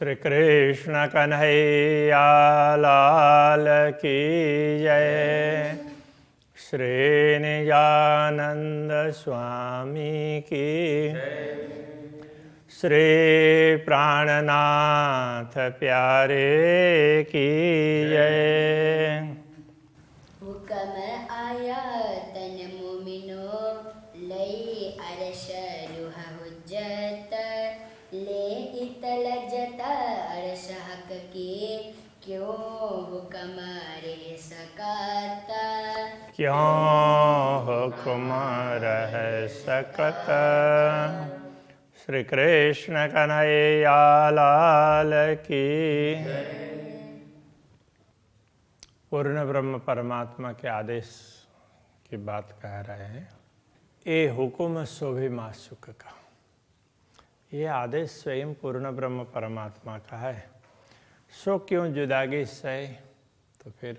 श्री कृष्ण कन्हैया लाल की जय। श्री निजानंद स्वामी की जय। श्री प्राणनाथ प्यारे की जय। हुक्म आया तन मोमिनो लई अरश रुह हुज्जत ले इतल जता अरश हक के क्यों हुक्म रह सकाता। क्यों हुक्म रह सकता। श्री कृष्ण कन्हैया लाल की। पूर्ण ब्रह्म परमात्मा के आदेश की बात कह रहे हैं। ये हुक्म शोभे मासुक का, ये आदेश स्वयं पूर्ण ब्रह्म परमात्मा का है। सो क्यों जुदागी सहे, तो फिर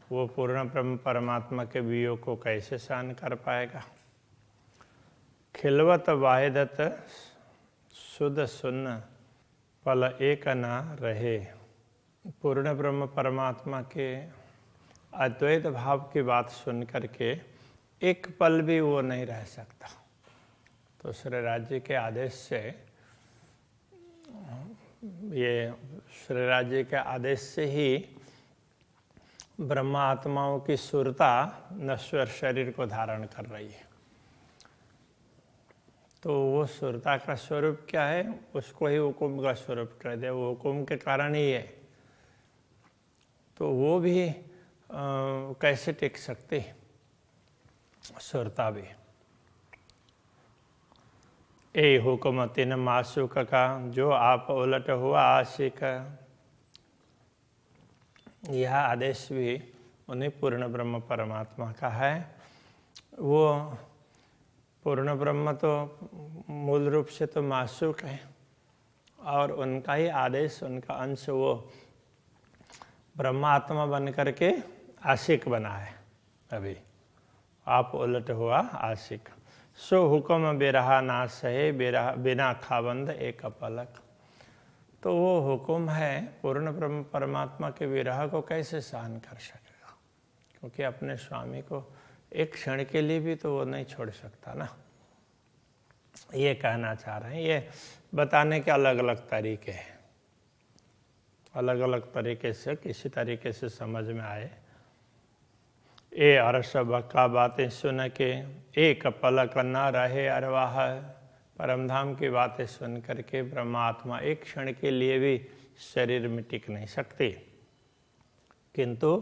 वो पूर्ण ब्रह्म परमात्मा के वियोग को कैसे सहन कर पाएगा। खिलवत वाहिदत शुद्ध सुन्न पल एक न रहे। पूर्ण ब्रह्म परमात्मा के अद्वैत भाव की बात सुन करके एक पल भी वो नहीं रह सकता। तो श्री राज्य के आदेश से, ये श्री राज्य के आदेश से ही ब्रह्मा आत्माओं की सुरता नश्वर शरीर को धारण कर रही है। तो वो सुरता का स्वरूप क्या है, उसको ही हुकुम का स्वरूप कह दे। वो हुकुम के कारण ही है। तो वो भी कैसे टिक सकती सुरता भी। ए हुक्म तिन मासुक का जो आप उलट हुआ आशिक। यह आदेश भी उन्हीं पूर्ण ब्रह्म परमात्मा का है। वो पूर्ण ब्रह्म तो मूल रूप से तो मासुक है, और उनका ही आदेश, उनका अंश वो ब्रह्मात्मा बन करके आशिक बना है। अभी आप उलट हुआ आशिक। सो हुक्म बेरहा ना सहे बिना खाबंद एक पलक। तो वो हुक्म है पूर्ण ब्रह्म परमात्मा के विरह को कैसे सहन कर सकेगा, क्योंकि अपने स्वामी को एक क्षण के लिए भी तो वो नहीं छोड़ सकता ना। ये कहना चाह रहे हैं। ये बताने के अलग अलग तरीके हैं, अलग अलग तरीके से किसी तरीके से समझ में आए। ए अरस बक्का बातें सुन के एक पलक न रहे अरवाह। परमधाम की बातें सुन करके ब्रह्मात्मा एक क्षण के लिए भी शरीर में टिक नहीं सकती, किंतु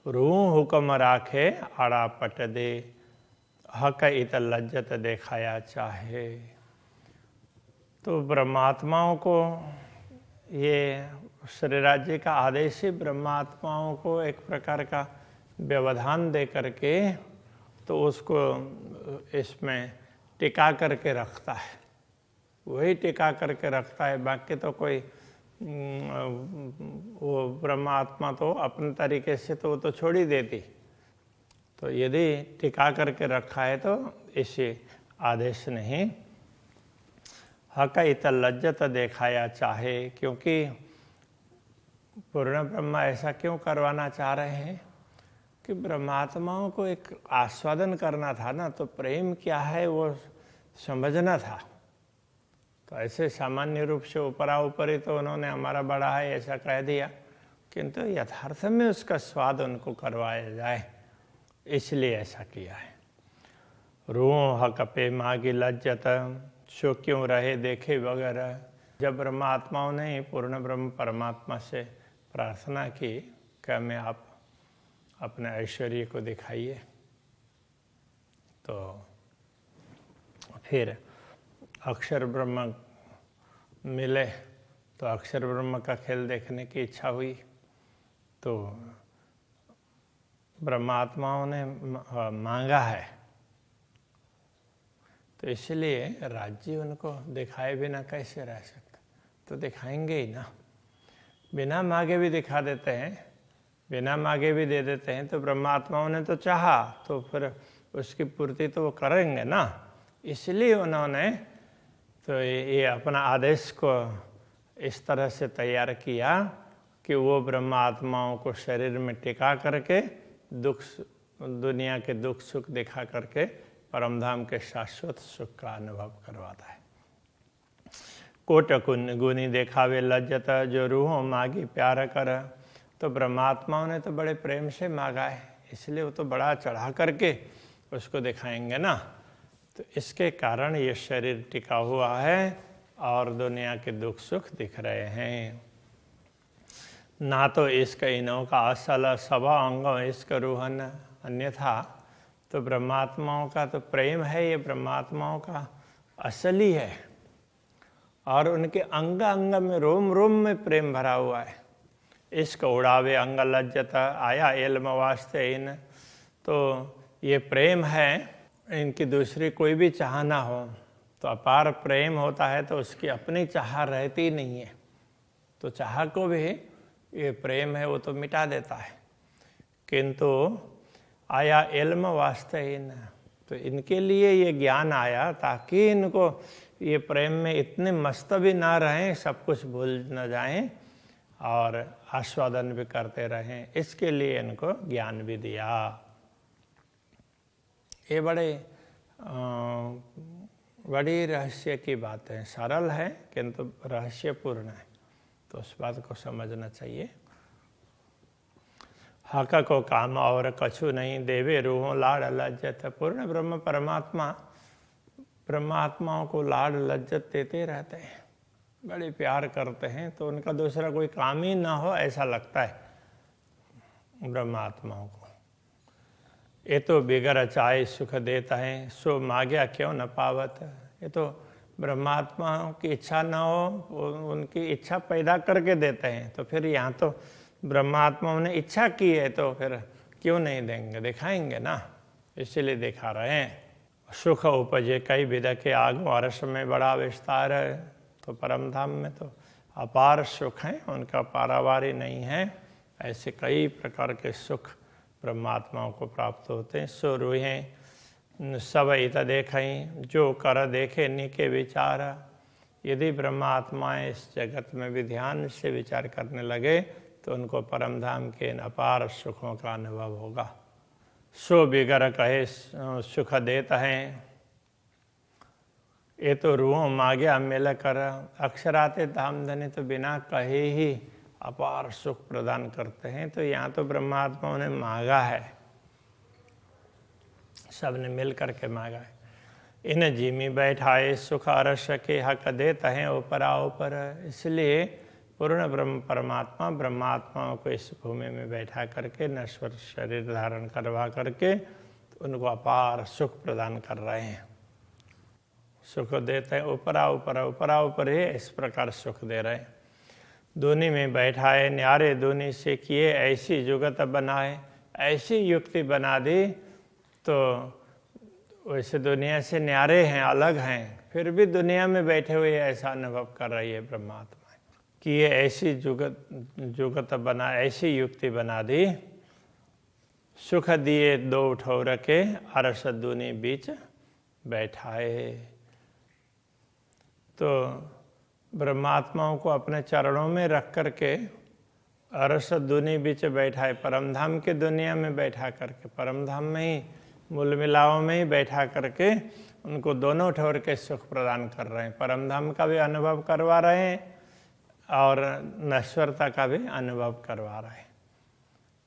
रूह हुक्म राखे आड़ा पट दे। हक इत लज्जत देखाया चाहे। तो ब्रह्मात्माओं को ये श्री राज्य का आदेश ही ब्रह्मात्माओं को एक प्रकार का व्यवधान दे करके तो उसको इसमें टिका करके रखता है। वही टिका करके रखता है, बाकी तो कोई वो ब्रह्मात्मा तो अपने तरीके से तो वो तो छोड़ ही देती। तो यदि टिका करके रखा है तो इसी आदेश ने ही हक इत लज्जत देखाया चाहे। क्योंकि पूर्ण ब्रह्मा ऐसा क्यों करवाना चाह रहे हैं कि ब्रह्मात्माओं को एक आस्वादन करना था ना, तो प्रेम क्या है वो समझना था। तो ऐसे सामान्य रूप से ऊपरा ऊपरी तो उन्होंने हमारा बड़ा है ऐसा कह दिया, किंतु यथार्थ में उसका स्वाद उनको करवाया जाए, इसलिए ऐसा किया है। रूह हक पे मागी लज्जत सो क्यों रहे देखे वगैरह। जब ब्रह्मात्माओं ने पूर्ण ब्रह्म परमात्मा से प्रार्थना की कि हमें आप अपने ऐश्वर्य को दिखाइए, तो फिर अक्षर ब्रह्म मिले तो अक्षर ब्रह्म का खेल देखने की इच्छा हुई। तो ब्रह्मात्माओं ने मांगा है, तो इसलिए राज्य उनको दिखाए बिना कैसे रह सकता। तो दिखाएंगे ही ना, बिना मांगे भी दिखा देते हैं, बिना मांगे भी दे देते हैं। तो ब्रह्मात्माओं ने तो चाहा तो फिर उसकी पूर्ति तो वो करेंगे ना। इसलिए उन्होंने तो ये अपना आदेश को इस तरह से तैयार किया कि वो ब्रह्म आत्माओं को शरीर में टिका करके दुनिया के दुख सुख दिखा करके परमधाम के शाश्वत सुख का अनुभव करवाता है। कोट गुनी देखावे लज्जत, जो रूहों मांगी प्यार कर। तो ब्रह्मात्माओं ने तो बड़े प्रेम से मांगा है, इसलिए वो तो बड़ा चढ़ा करके उसको दिखाएंगे ना। तो इसके कारण ये शरीर टिका हुआ है और दुनिया के दुख सुख दिख रहे हैं। ना तो इसका इनों का असल सभा अंग इसका रूहन, अन्यथा तो ब्रह्मात्माओं का तो प्रेम है, ये ब्रह्मात्माओं का असली है और उनके अंग अंग में रोम रोम में प्रेम भरा हुआ है। इसका उड़ावे अंग लज्जत आया इल्म वास्ते इन। तो ये प्रेम है, इनकी दूसरी कोई भी चाह ना हो तो अपार प्रेम होता है तो उसकी अपनी चाह रहती नहीं है, तो चाह को भी ये प्रेम है वो तो मिटा देता है। किंतु आया इल्म वास्ते इन, तो इनके लिए ये ज्ञान आया ताकि इनको ये प्रेम में इतने मस्त भी ना रहें, सब कुछ भूल न जाएं और आस्वादन भी करते रहें, इसके लिए इनको ज्ञान भी दिया। ये बड़ी रहस्य की बात है, सरल है किंतु रहस्यपूर्ण है, तो उस बात को समझना चाहिए। हक को काम और कछु नहीं, देवे रूहों लाड़ लज्जत। पूर्ण ब्रह्म परमात्मा ब्रह्मात्माओं को लाड़ लज्जत देते रहते हैं, बड़े प्यार करते हैं, तो उनका दूसरा कोई काम ही ना हो ऐसा लगता है ब्रह्मात्माओं को। ये तो बिगर चाहे सुख देता है, सो मांग्या क्यों न पावत। ये तो ब्रह्मात्माओं की इच्छा ना हो, उनकी इच्छा पैदा करके देते हैं, तो फिर यहाँ तो ब्रह्मात्माओं ने इच्छा की है तो फिर क्यों नहीं देंगे, दिखाएंगे ना, इसीलिए दिखा रहे हैं। सुख उपजे कई विधा के आगो अरस में बड़ा विस्तार है। तो परम धाम में तो अपार सुख हैं, उनका पारावारी नहीं है, ऐसे कई प्रकार के सुख ब्रह्मात्माओं को प्राप्त होते हैं। सो रूहें सब इत देखें, जो कर देखे निके विचार। यदि ब्रह्मात्माएं इस जगत में भी ध्यान से विचार करने लगे तो उनको परम धाम के इन अपार सुखों का अनुभव होगा। सो बिगर कहे सुख देता है, ये तो रूहों मांग्या मिल कर। अक्षराते धाम धने तो बिना कहे ही अपार सुख प्रदान करते हैं। तो यहाँ तो ब्रह्मात्माओं ने मांगा है, सबने मिल करके मांगा है। इन जीमी बैठाए सुख अरस के हक देता है ऊपरा ऊपर। इसलिए पूर्ण ब्रह्म परमात्मा ब्रह्मात्माओं को इस भूमि में बैठा करके नश्वर शरीर धारण करवा करके तो उनको अपार सुख प्रदान कर रहे हैं। सुख देते हैं ऊपरा ऊपर ही इस प्रकार सुख दे रहे हैं। दूनी में बैठाए न्यारे दूनी से किए, ऐसी जुगत बनाए। ऐसी युक्ति बना दी तो वैसे दुनिया से न्यारे हैं, अलग हैं, फिर भी दुनिया में बैठे हुए ऐसा अनुभव कर रही है ब्रह्मात्मा कि ये ऐसी जुगत बना, ऐसी युक्ति बना दी। सुख दिए दो उठो रखे, अरस दूनी बीच बैठाए। तो ब्रह्मात्माओं को अपने चरणों में रख करके अरस दूनी बीच बैठाए, परमधाम के दुनिया में बैठा करके, परमधाम में ही मूल मिलाओं में ही बैठा करके उनको दोनों ठोर के सुख प्रदान कर रहे हैं। परमधाम का भी अनुभव करवा रहे हैं और नश्वरता का भी अनुभव करवा रहे हैं।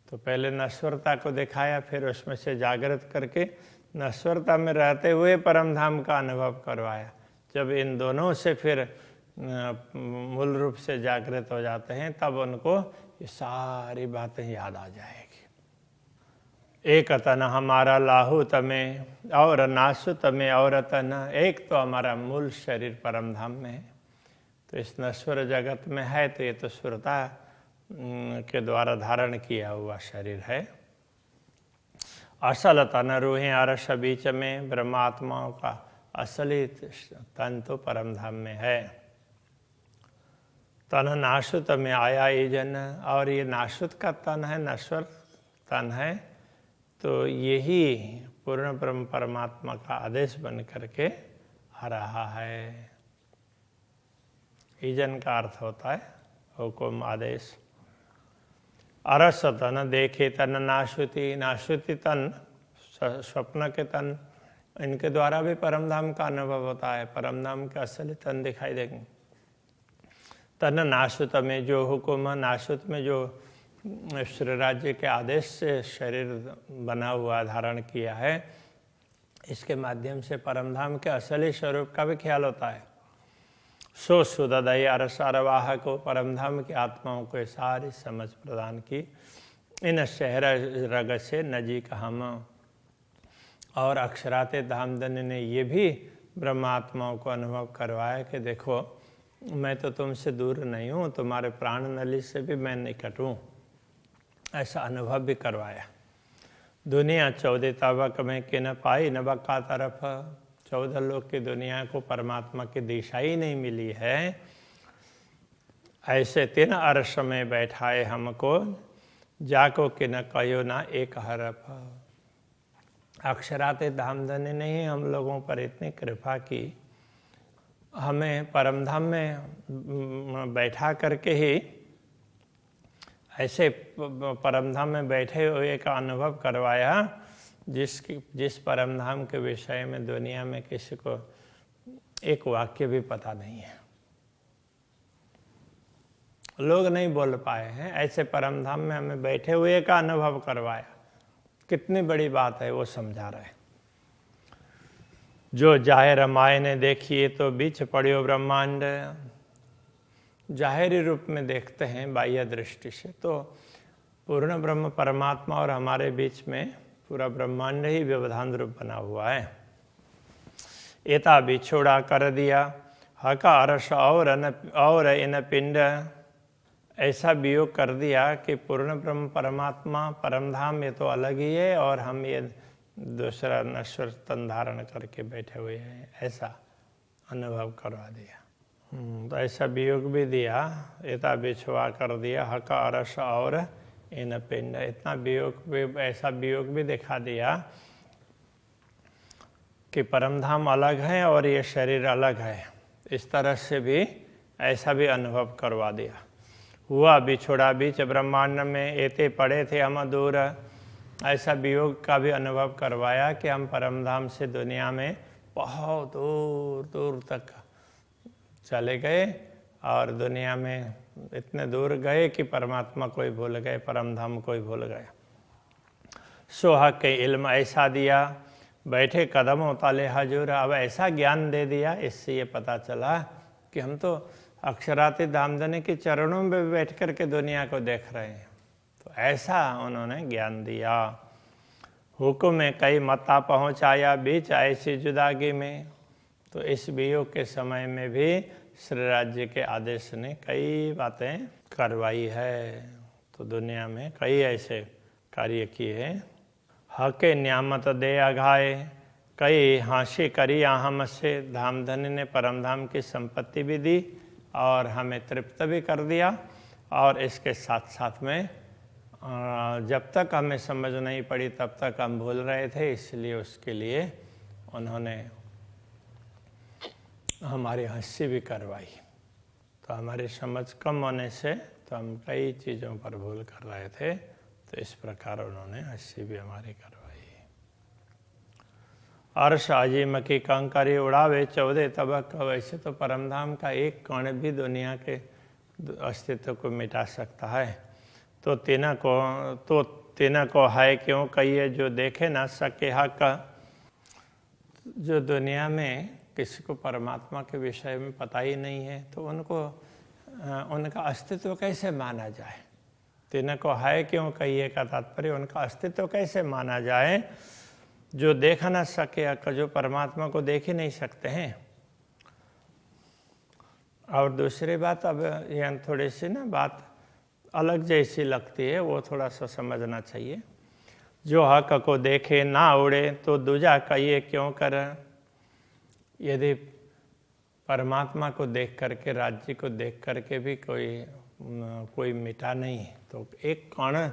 तो पहले नश्वरता को दिखाया, फिर उसमें से जागृत करके नश्वरता में रहते हुए परमधाम का अनुभव करवाया। जब इन दोनों से फिर मूल रूप से जागृत हो जाते हैं तब उनको ये सारी बातें याद आ जाएगी। एक तन हमारा लाहू तमें और नासु तमें और तन। एक तो हमारा मूल शरीर परमधाम में है, तो इस नश्वर जगत में है, तो ये तो सुरता के द्वारा धारण किया हुआ शरीर है। असल तन रूहें अरस बीच में, ब्रह्मात्माओं का असली तन तो परमधाम में है। तन नाशुत में आया ये जन, और ये नाशुत का तन है, नश्वर तन है, तो यही पूर्ण ब्रह्म परमात्मा का आदेश बन करके आ रहा है। ईजन का अर्थ होता है हुक्म, आदेश। अरस तन देखे तन नाश्रुति, नाश्रुति तन स्वप्न के तन, इनके द्वारा भी परमधाम का अनुभव होता है। परमधाम के असली तन दिखाई देंगे। तन नाश्रुत में जो हुक्म, नाश्रुत में जो श्री राज्य के आदेश से शरीर बना हुआ धारण किया है, इसके माध्यम से परमधाम के असली स्वरूप का भी ख्याल होता है। सो सुदय अरसारवाह को, परमधाम की आत्माओं को सारी समझ प्रदान की। इन शहर रग से नजीक हम, और अक्षराते धामधन्य ने ये भी ब्रह्मात्माओं को अनुभव करवाया कि देखो मैं तो तुमसे दूर नहीं हूँ, तुम्हारे प्राण नली से भी मैं निकट हूँ, ऐसा अनुभव भी करवाया। दुनिया 14 तबक में कि न पाई न बक्का तरफ, 14 लोग की दुनिया को परमात्मा की दिशा ही नहीं मिली है। ऐसे 3 अर्श में बैठाए हमको, जाको कि न कहो ना एक हरफ। अक्षराते धामधन्य ने ही हम लोगों पर इतनी कृपा की, हमें परमधाम में बैठा करके ही ऐसे परमधाम में बैठे हुए का अनुभव करवाया जिस परमधाम के विषय में दुनिया में किसी को एक वाक्य भी पता नहीं है, लोग नहीं बोल पाए हैं। ऐसे परमधाम में हमें बैठे हुए का अनुभव करवाया। कितनी बड़ी बात है वो समझा रहे। जो जाहिर माय ने देखिए तो बीच पड़ियो ब्रह्मांड, जाहिरी रूप में देखते हैं बाह्य दृष्टि से तो पूर्ण ब्रह्म परमात्मा और हमारे बीच में पूरा ब्रह्मांड ही व्यवधान रूप बना हुआ है। एता बिछोड़ा कर दिया हका अरस और इन पिंड, ऐसा वियोग कर दिया कि पूर्ण ब्रह्म परमात्मा परमधाम ये तो अलग ही है और हम ये दूसरा नश्वर तन धारण करके बैठे हुए हैं, ऐसा अनुभव करवा दिया। तो ऐसा वियोग भी दिया, एता बिछुआ कर दिया हका अरस और इन पिंड, इतना वियोग भी, ऐसा वियोग भी दिखा दिया कि परमधाम अलग है और ये शरीर अलग है। इस तरह से भी ऐसा भी अनुभव करवा दिया। हुआ बिछोड़ा बीच ब्रह्मांड में, एते पड़े थे हम दूर, ऐसा वियोग का भी अनुभव करवाया कि हम परमधाम से दुनिया में बहुत दूर दूर तक चले गए और दुनिया में इतने दूर गए कि परमात्मा को ही भूल गए, परमधाम को ही भूल गए। सोहा के इल्म ऐसा दिया, बैठे कदमों ताले हजूर, अब ऐसा ज्ञान दे दिया, इससे ये पता चला कि हम तो अक्षराती धामधन्य के चरणों में बैठ कर के दुनिया को देख रहे हैं। तो ऐसा उन्होंने ज्ञान दिया। हुक्म में कई मता पहुँचाया बीच ऐसी जुदागी में, तो इस वियोग के समय में भी श्री राज्य के आदेश ने कई बातें करवाई है। तो दुनिया में कई ऐसे कार्य किए हैं। हके न्यामत दे अघाए, कई हांसी करी हम से, धामधन्य ने परमधाम की संपत्ति भी दी और हमें तृप्त भी कर दिया। और इसके साथ साथ में जब तक हमें समझ नहीं पड़ी तब तक हम भूल रहे थे, इसलिए उसके लिए उन्होंने हमारी हंसी भी करवाई। तो हमारी समझ कम होने से तो हम कई चीज़ों पर भूल कर रहे थे, तो इस प्रकार उन्होंने हंसी भी हमारी करवाई। अर्श अजीम की कंकरी उड़ावे 14 तबक, वैसे तो परमधाम का एक कण भी दुनिया के अस्तित्व को मिटा सकता है। तो तीन को है क्यों कहिए, जो देखे ना सके हक। जो दुनिया में किसी को परमात्मा के विषय में पता ही नहीं है तो उनका अस्तित्व कैसे माना जाए। तीन को है क्यों कहिए का तात्पर्य उनका अस्तित्व कैसे माना जाए। जो देख ना सके हक, जो परमात्मा को देख ही नहीं सकते हैं। और दूसरी बात, अब यहाँ थोड़ी सी ना बात अलग जैसी लगती है, वो थोड़ा सा समझना चाहिए। जो हक को देखे ना उड़े तो दूजा कहिए क्यों कर। यदि परमात्मा को देख करके, राज्य को देख करके भी कोई मिटा नहीं, तो एक कण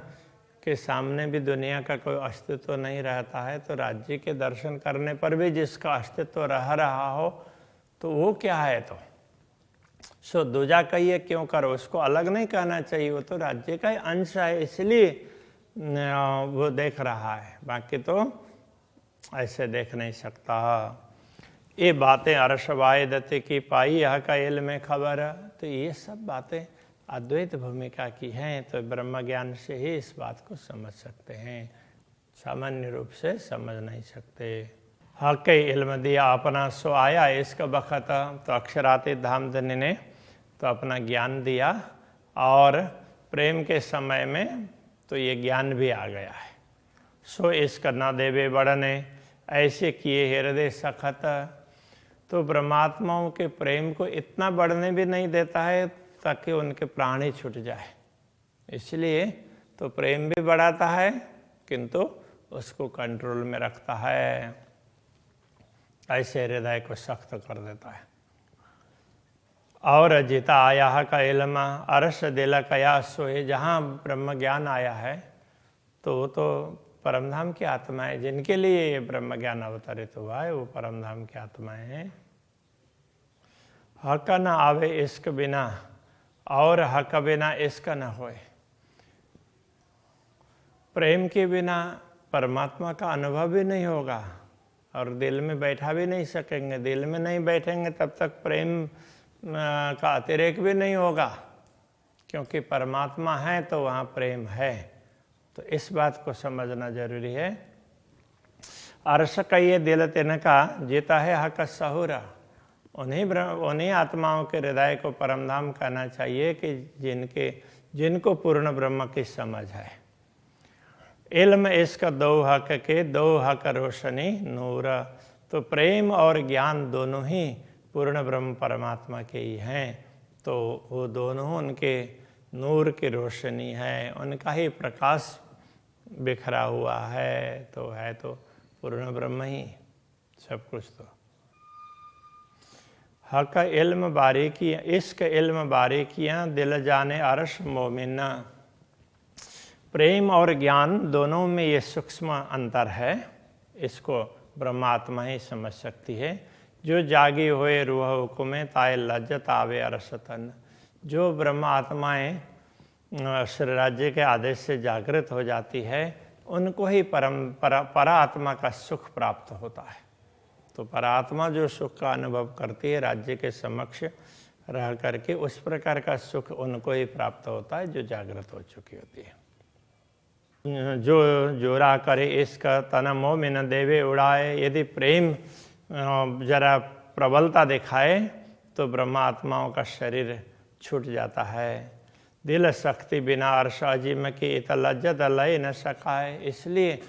के सामने भी दुनिया का कोई अस्तित्व नहीं रहता है, तो राज्य के दर्शन करने पर भी जिसका अस्तित्व रह रहा हो तो वो क्या है। तो सो दूजा कहिए क्यों करो, उसको अलग नहीं कहना चाहिए, वो तो राज्य का ही अंश है, इसलिए वो देख रहा है, बाकी तो ऐसे देख नहीं सकता। ये बातें अरशवाय दत्त की पाई यह का इल्म में खबर। तो ये सब बातें अद्वैत भूमिका की हैं, तो ब्रह्म ज्ञान से ही इस बात को समझ सकते हैं, सामान्य रूप से समझ नहीं सकते। हक इल्म दिया अपना सो आया इसका बखत, तो अक्षरातीत धामधनी ने तो अपना ज्ञान दिया, और प्रेम के समय में तो ये ज्ञान भी आ गया है। सो इसका न देवे बढ़ने ऐसे किए हृदय सखत। तो परमात्माओं के प्रेम को इतना बढ़ने भी नहीं देता है ताकि उनके प्राण ही छूट जाए, इसलिए तो प्रेम भी बढ़ाता है किंतु उसको कंट्रोल में रखता है, ऐसे हृदय को सख्त कर देता है। और जिता आया का इल्म अरस दिल कया सोए, जहाँ ब्रह्म ज्ञान आया है तो वो तो परमधाम की आत्माएं, जिनके लिए ये ब्रह्म ज्ञान अवतरित हुआ है वो परमधाम की आत्माएं हैं। हक न आवे इश्क बिना, और हक बिना इश्क न होए। प्रेम के बिना परमात्मा का अनुभव भी नहीं होगा और दिल में बैठा भी नहीं सकेंगे। दिल में नहीं बैठेंगे तब तक प्रेम का अतिरेक भी नहीं होगा, क्योंकि परमात्मा है तो वहाँ प्रेम है। तो इस बात को समझना जरूरी है। अर्श कहिए दिल तिनका जीता है हक सहुरा। उन्हीं आत्माओं के हृदय को परमधाम कहना चाहिए कि जिनको पूर्ण ब्रह्म की समझ है। इल्म इसका दो हक के दो हक रोशनी नूर। तो प्रेम और ज्ञान दोनों ही पूर्ण ब्रह्म परमात्मा के ही हैं, तो वो दोनों उनके नूर की रोशनी है, उनका ही प्रकाश बिखरा हुआ है, तो है तो पूर्ण ब्रह्म ही सब कुछ। तो हक इल्म बारीकियाँ इश्क इल्म बारीकियाँ दिल जाने अर्श मोमिना। प्रेम और ज्ञान दोनों में ये सूक्ष्म अंतर है, इसको ब्रह्मात्मा ही समझ सकती है। जो जागी हुए रूह हुकुमे ताए लज्जत आवे अरसतन। जो ब्रह्म आत्माएँ श्री राज्य के आदेश से जागृत हो जाती है, उनको ही परात्मा का सुख प्राप्त होता है। तो परात्मा जो सुख का अनुभव करती है राज्य के समक्ष रह करके, उस प्रकार का सुख उनको ही प्राप्त होता है जो जागृत हो चुकी होती है। जो जोरा करे इसका तन मोमिन देवे उड़ाए। यदि प्रेम जरा प्रबलता दिखाए तो ब्रह्मात्माओं का शरीर छूट जाता है। दिल शक्ति बिना अर्श अजीम की इत लज्जत लय न सकाए। इसलिए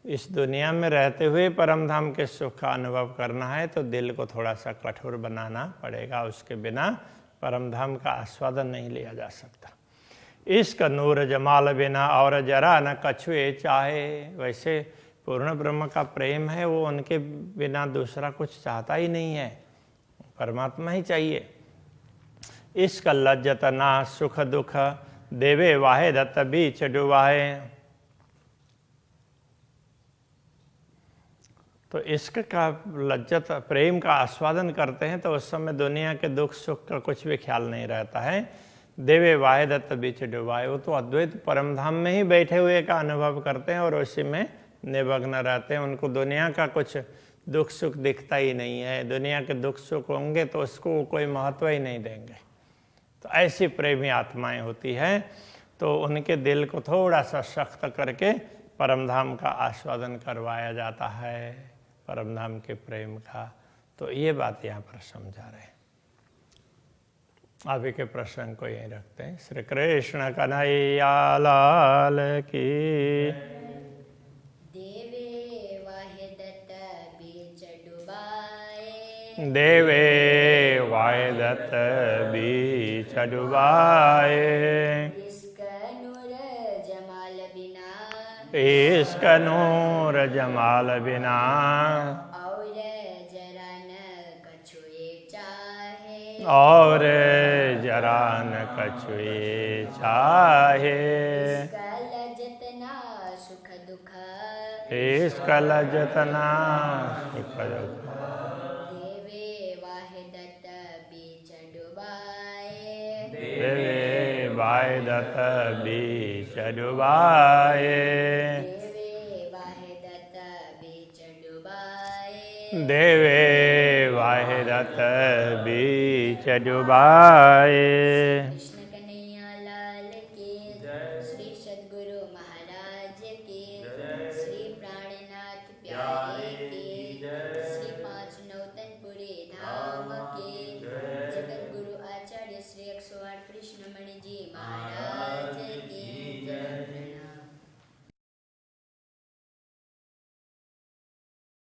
इस दुनिया में रहते हुए परमधाम के सुख का अनुभव करना है तो दिल को थोड़ा सा कठोर बनाना पड़ेगा, उसके बिना परमधाम का आस्वादन नहीं लिया जा सकता। इश्क नूर जमाल बिना और जरा न कछुए चाहे। वैसे पूर्ण ब्रह्म का प्रेम है, वो उनके बिना दूसरा कुछ चाहता ही नहीं है, परमात्मा ही चाहिए। इश्क लज्जत ना सुख दुख देवे वाहे दत्त बीच डुबाए। तो इश्क का लज्जत प्रेम का आस्वादन करते हैं तो उस समय दुनिया के दुख सुख का कुछ भी ख्याल नहीं रहता है। देवे वाहे दत्त बीच डुबाए। वो तो अद्वैत परमधाम में ही बैठे हुए का अनुभव करते हैं और उसी में निमग्न रहते हैं। उनको दुनिया का कुछ दुख सुख दिखता ही नहीं है। दुनिया के दुख सुख होंगे तो उसको कोई महत्व ही नहीं देंगे। तो ऐसी प्रेमी आत्माएं होती हैं, तो उनके दिल को थोड़ा सा सख्त करके परमधाम का आस्वादन करवाया जाता है, परमधाम के प्रेम का। तो ये बात यहाँ पर समझा रहे हैं। अभी के प्रसंग को यहीं रखते हैं। श्री कृष्ण कन्हैया लाल की। देवे वाहे दत्त बीच डुबाए। देवे वाहे दत्त बीच डुबाए। इश्क नूर जमाल बिना। इश्क नूर जमाल बिना। और जरा न कछुए चाहे। और जरा न कछुए चाहे। इसका लज्जत ना सुख दुख। इसका लज्जत ना सुख दुख। देवे वाहे दत्त बीच डुबाए। देवे वाहिदत बीच डुबाए, देवे वाहिदत बीच डुबाए, देवे वाहिदत बीच डुबाए।